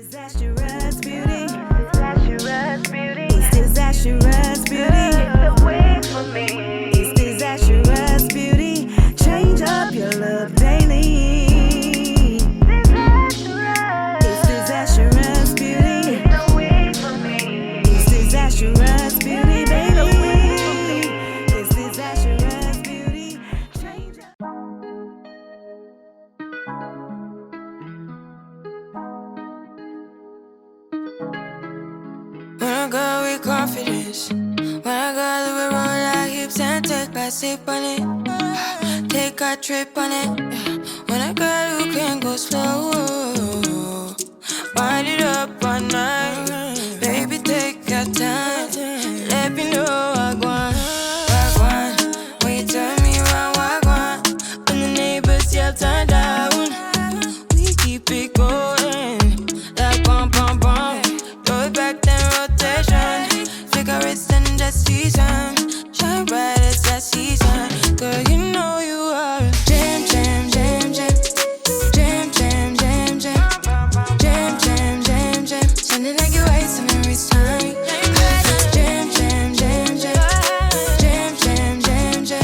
Disastrous beauty. Disastrous beauty. It's disastrous beauty. It's the way for me. It's disastrous beauty. Change up your look daily. Disastrous. It's disastrous beauty. It's the way for me. It's disastrous beauty, baby. It's disastrous beauty. Change up. When I go with confidence, when I go to the roll like hips and take back sip on it, take a trip on it. When I go, you can go slow, wind it up all night. Baby, take your time, let me know what I want. When you turn me around, what I want. When the neighbors yell turn down, we keep it going like bum bum bum. Throw it back then rotation. Cigarettes and the season. Shine bright as that season. Girl, you know you are a jam, jam, jam, jam. Jam, jam, jam, jam. Jam, jam, jam, jam. Sounding like you're wasting every time. Jam, jam, jam, jam. Jam, jam, jam, jam.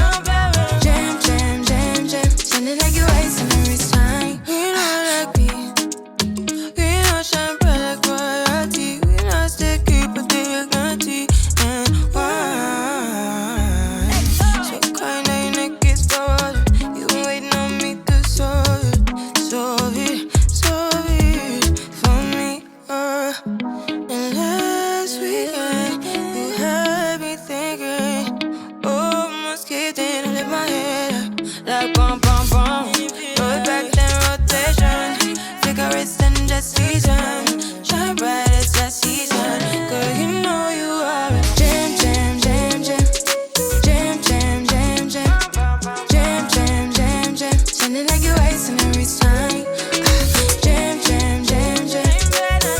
Jam, jam, jam, jam. Sounding like you're wasting every time. We know like me. We know shine bright like royalty. We know still keep a day guarantee and wine. So kind of your neck is started. You been waiting on me to solve it for me. And last weekend you had me thinking, oh, must get in and lift my head up like bum bum bum. Throw it back then rotation. Cigarettes and the season. Shine bright as that season. Girl, you know you are a jam, jam, jam, jam. Jam, jam, jam, jam. Jam, jam, jam, jam. Sounding like you're wasting every time. Jam, jam, jam, jam.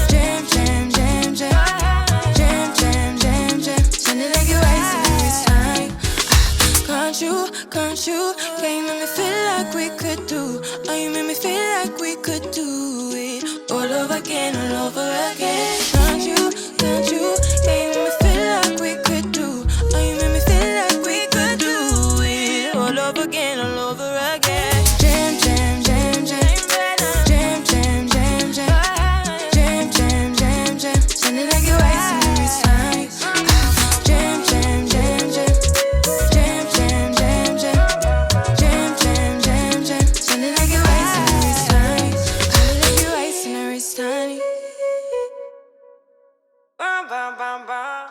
Jam, jam, jam, jam. Jam, jam, jam, jam. Sounding like you're wasting every time. Can't you? Yeah, you make me feel like we could do. Oh, you make me feel like we could do it all over again, all over again. Can't you? Yeah, you make me feel like we could do. Oh, you make me feel like we could do it all over again, all over again. Jam, jam, jam, jam. Jam, jam, jam, jam. Jam, jam, jam, jam. Sounding like you're wasting every time. Jam, jam, jam, jam. Jam, jam, jam, jam. Jam, jam, jam, jam. Sounding like you're wasting every time. Sounding like you're wasting every time. Bum, bum, bum, bum.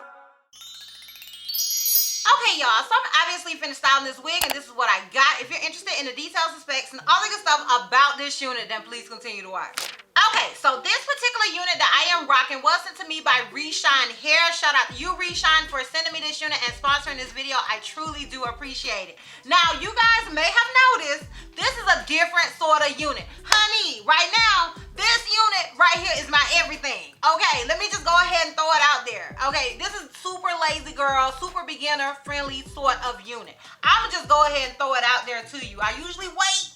Okay, y'all, so I'm obviously finished styling this wig, and this is what I got. If you're interested in the details and specs and all the good stuff about this unit, then please continue to watch. Okay, so this particular unit that I am rocking was sent to me by Reshine Hair. Shout out to you, Reshine, for sending me this unit and sponsoring this video. I truly do appreciate it. Now, you guys may have noticed this is a different sort of unit. Honey, right now, this unit right here is my everything. Okay, let me just go ahead and throw it out there. Okay, this is super lazy girl, super beginner friendly sort of unit. I'ma just go ahead and throw it out there to you. I usually wait,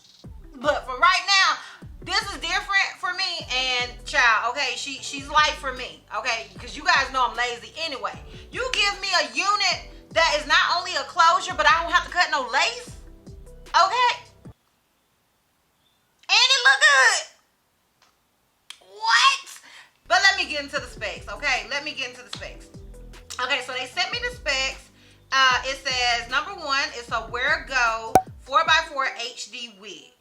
but for right now, this is different for me, and child, okay, she's light for me, okay, because you guys know I'm lazy anyway. You give me a unit that is not only a closure, but I don't have to cut no lace, okay, and it look good. What? But let me get into the specs, okay? Let me get into the specs. Okay, so they sent me the specs. It says, number one, it's a Wear Go 4x4 HD wig.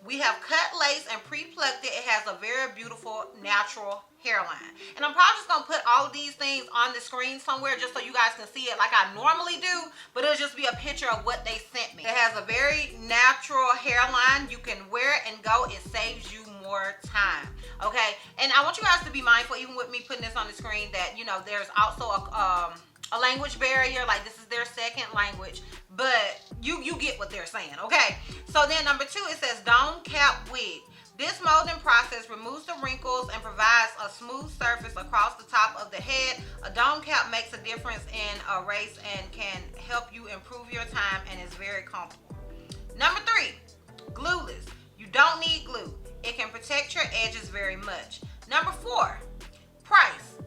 We have cut lace and pre-plucked it. It has a very beautiful natural hairline. And I'm probably just going to put all of these things on the screen somewhere just so you guys can see it like I normally do. But it'll just be a picture of what they sent me. It has a very natural hairline. You can wear it and go. It saves you more time. Okay? And I want you guys to be mindful, even with me putting this on the screen, that, you know, there's also a language barrier. Like, this is their second language. But you get what they're saying, okay? So then number two, it says dome cap wig. This molding process removes the wrinkles and provides a smooth surface across the top of the head. A dome cap makes a difference in a race and can help you improve your time and is very comfortable. Number three, glueless. You don't need glue. It can protect your edges very much. Number four,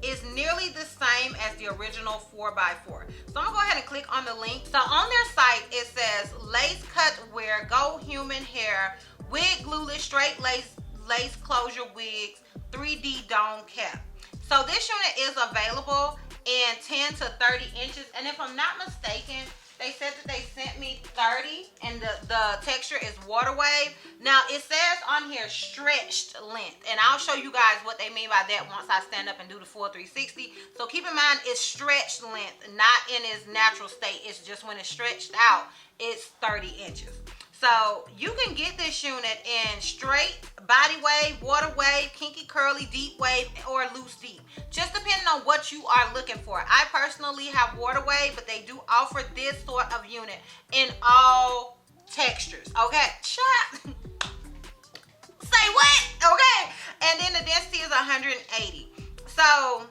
is nearly the same as the original 4x4. So I'm gonna go ahead and click on the link. So on their site, it says lace cut wear, go human hair, wig glueless, straight lace closure wigs, 3D dome cap. So this unit is available in 10 to 30 inches. And if I'm not mistaken, they said that they sent me 30 and the texture is water wave. Now it says on here stretched length, and I'll show you guys what they mean by that once I stand up and do the full 360. So keep in mind it's stretched length, not in its natural state. It's just when it's stretched out, it's 30 inches. So you can get this unit in straight, body wave, water wave, kinky curly, deep wave, or loose deep. Just depending on what you are looking for. I personally have water wave, but they do offer this sort of unit in all textures. Okay, shut. Say what? Okay, and then the density is 180. So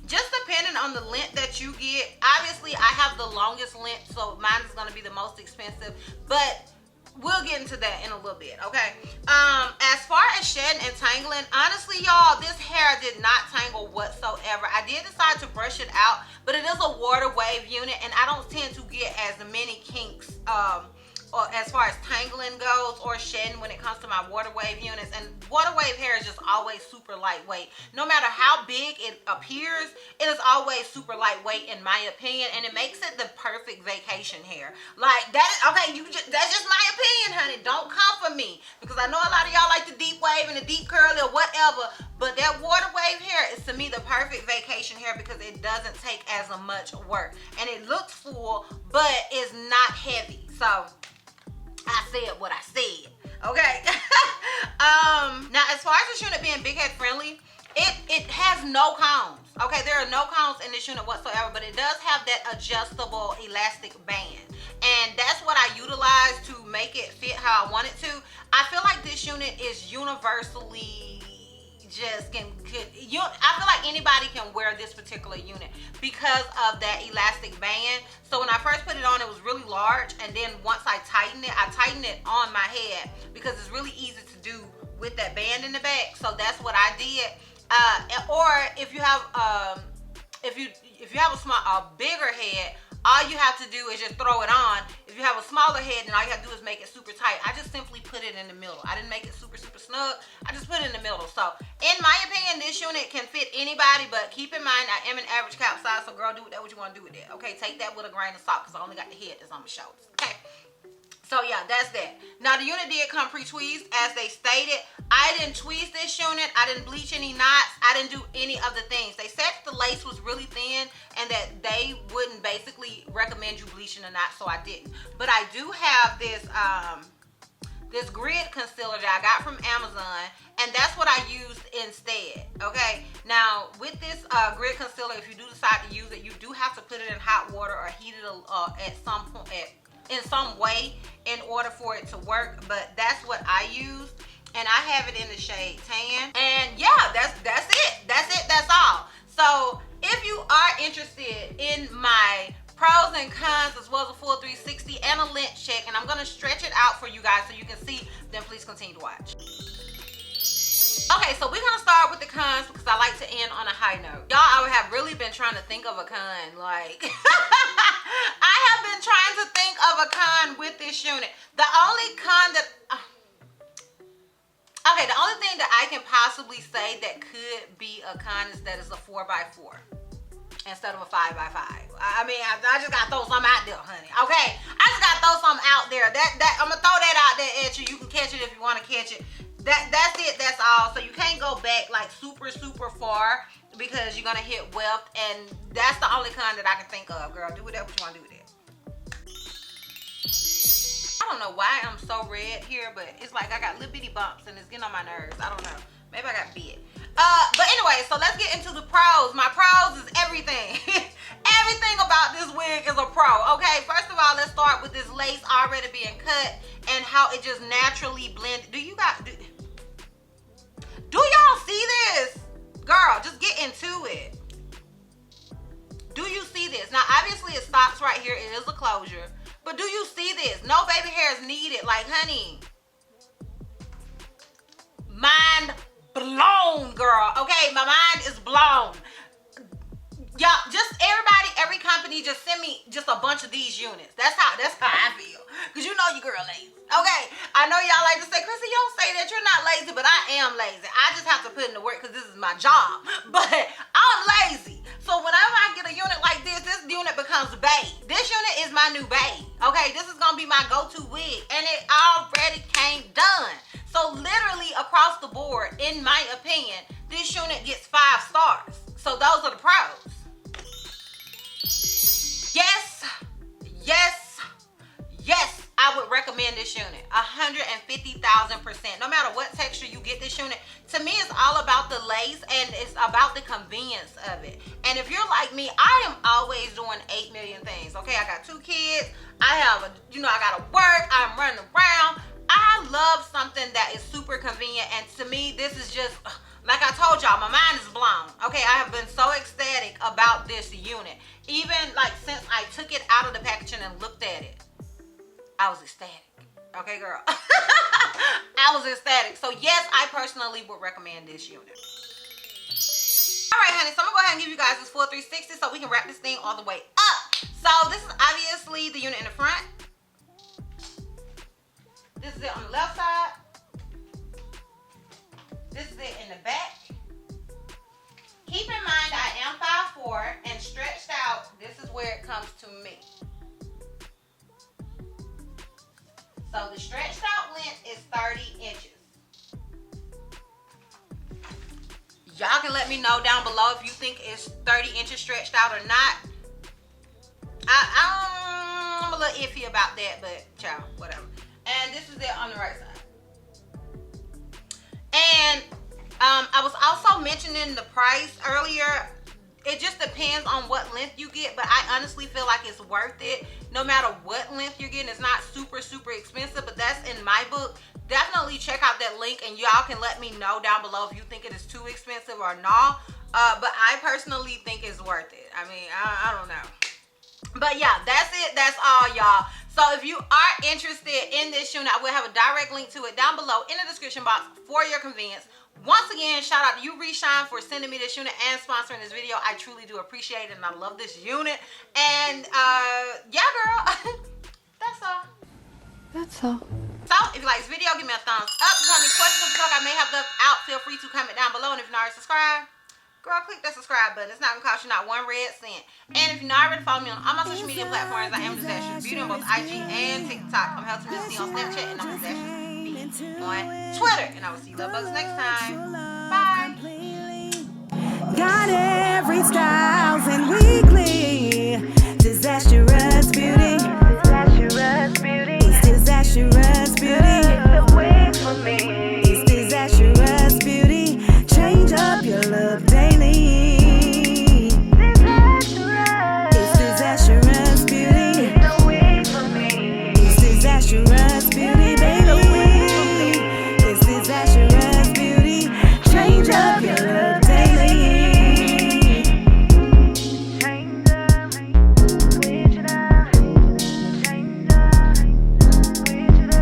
just depending on the length that you get, obviously I have the longest length, so mine is going to be the most expensive, but we'll get into that in a little bit, okay? As far as shedding and tangling, honestly, y'all, this hair did not tangle whatsoever. I did decide to brush it out, but it is a water wave unit, and I don't tend to get as many kinks or as far as tangling goes or shedding when it comes to my water wave units. And water wave hair is just always super lightweight. No matter how big it appears, it is always super lightweight in my opinion, and it makes it the perfect vacation hair. Like that is, okay, that's just my opinion, honey. Don't come for me, because I know a lot of y'all like the deep wave and the deep curly or whatever, but that water wave hair is to me the perfect vacation hair because it doesn't take as much work and it looks full, but it's not heavy. So I said what I said, okay? Now as far as this unit being big head friendly, it has no combs, okay? There are no combs in this unit whatsoever, but it does have that adjustable elastic band, and that's what I utilize to make it fit how I want it to. I feel like this unit is universally just I feel like anybody can wear this particular unit because of that elastic band. So when I first put it on, it was really large, and then once I tightened it on my head because it's really easy to do with that band in the back. So that's what I did. Or if you have if you have a bigger head, all you have to do is just throw it on. If you have a smaller head, then all you have to do is make it super tight. I just simply put it in the middle. I didn't make it super snug. I just put it in the middle. So in my opinion, this unit can fit anybody, but keep in mind I am an average cap size, so girl, do with that what you want to do with that. Okay, take that with a grain of salt because I only got the head that's on my shoulders. Okay. So yeah, that's that. Now the unit did come pre-tweezed as they stated. I didn't tweeze this unit. I didn't bleach any knots. I didn't do any of the things. They said the lace was really thin and that they wouldn't basically recommend you bleaching the knots, so I didn't. But I do have this this grid concealer that I got from Amazon, and that's what I used instead. Okay, now with this grid concealer, if you do decide to use it, you do have to put it in hot water or heat it at some point in some way in order for it to work, but that's what I used, and I have it in the shade tan. And yeah, that's it, that's all. So if you are interested in my pros and cons as well as a full 360 and a length check, and I'm gonna stretch it out for you guys so you can see, then please continue to watch. Okay, so we're gonna start with the cons because I like to end on a high note. Y'all, I have really been trying to think of a con, like I have been trying to think of a con with this unit. The only con that okay, the only thing that I can possibly say that could be a con is that it's a 4x4 instead of a 5x5. I mean, I just gotta throw something out there, honey. Okay, I just gotta throw something out there. That I'm gonna throw that out there at you. You can catch it if you want to catch it. That's it, that's all. So you can't go back like super far because you're gonna hit wealth, and that's the only con that I can think of. Girl, do whatever you want to do with it. I don't know why I'm so red here, but it's like I got little bitty bumps and it's getting on my nerves. I don't know, maybe I got bit. But anyway, so let's get into the pros. My pros is everything. Everything about this wig is a pro. Okay, first of all, let's start with this lace already being cut and how it just naturally blended. Do y'all see this? Girl, just get into it. Do you see this? Now, obviously it stops right here. It is a closure. But do you see this? No baby hair is needed. Like, honey, mind blown, girl. Okay, my mind is blown. Y'all, just everybody, every company, just send me just a bunch of these units. That's how I feel. Cause you know your girl lazy. Okay, I know y'all like to say, Chrissy, you don't say that you're not lazy, but I am lazy. I just have to put in the work because this is my job. But I'm lazy. So whenever I get a unit like this unit becomes bae. This unit is my new bae. Okay, this is gonna be my go-to wig, and it already came done. So literally across the board, in my opinion, this unit gets 5 stars. So those are the pros. Yes, yes, yes, I would recommend this unit 150,000%. No matter what texture you get this unit, to me it's all about the lace and it's about the convenience of it. And if you're like me, I am always doing 8 million things. Okay, I got 2 kids, I have I gotta work, I'm running around. I love something that is super convenient, and to me this is just, like I told y'all, my mind is blown. Okay, I have been so ecstatic about this unit. Even like since I took it out of the packaging and looked at it, I was ecstatic. Okay, girl. I was ecstatic. So yes, I personally would recommend this unit. All right, honey, so I'm gonna go ahead and give you guys this full 360 so we can wrap this thing all the way up. So this is obviously the unit in the front. This is it on the left side. This is it in the back. Keep in mind I am 5'4" and stretched out, this is where it comes to me. So the stretched out length is 30 inches. Y'all can let me know down below if you think it's 30 inches stretched out or not. I'm a little iffy about that, but child, whatever. And this is it on the right side. And I was also mentioning the price earlier. It just depends on what length you get, but I honestly feel like it's worth it no matter what length you're getting. It's not super expensive, but that's in my book. Definitely check out that link and y'all can let me know down below if you think it is too expensive or not. But I personally think it's worth it. I mean, I don't know. But yeah, that's it. That's all, y'all. So if you are interested in this unit, I will have a direct link to it down below in the description box for your convenience. Once again, shout out to you, Reshine, for sending me this unit and sponsoring this video. I truly do appreciate it, and I love this unit. And yeah, girl, that's all. That's all. So if you like this video, give me a thumbs up. If you have any questions or talk I may have left out, feel free to comment down below. And if you're not already subscribed, girl, click that subscribe button. It's not gonna cost you not 1 red cent. And if you're not already following me on all my social media platforms, I am DizastrousBeauty on both IG and TikTok. I'm 𝐻𝐚𝐿 on Snapchat, and I'm DizastrousBeauty on Twitter. And I will see you love bugs next time. Bye. Got every styles and weekly disaster.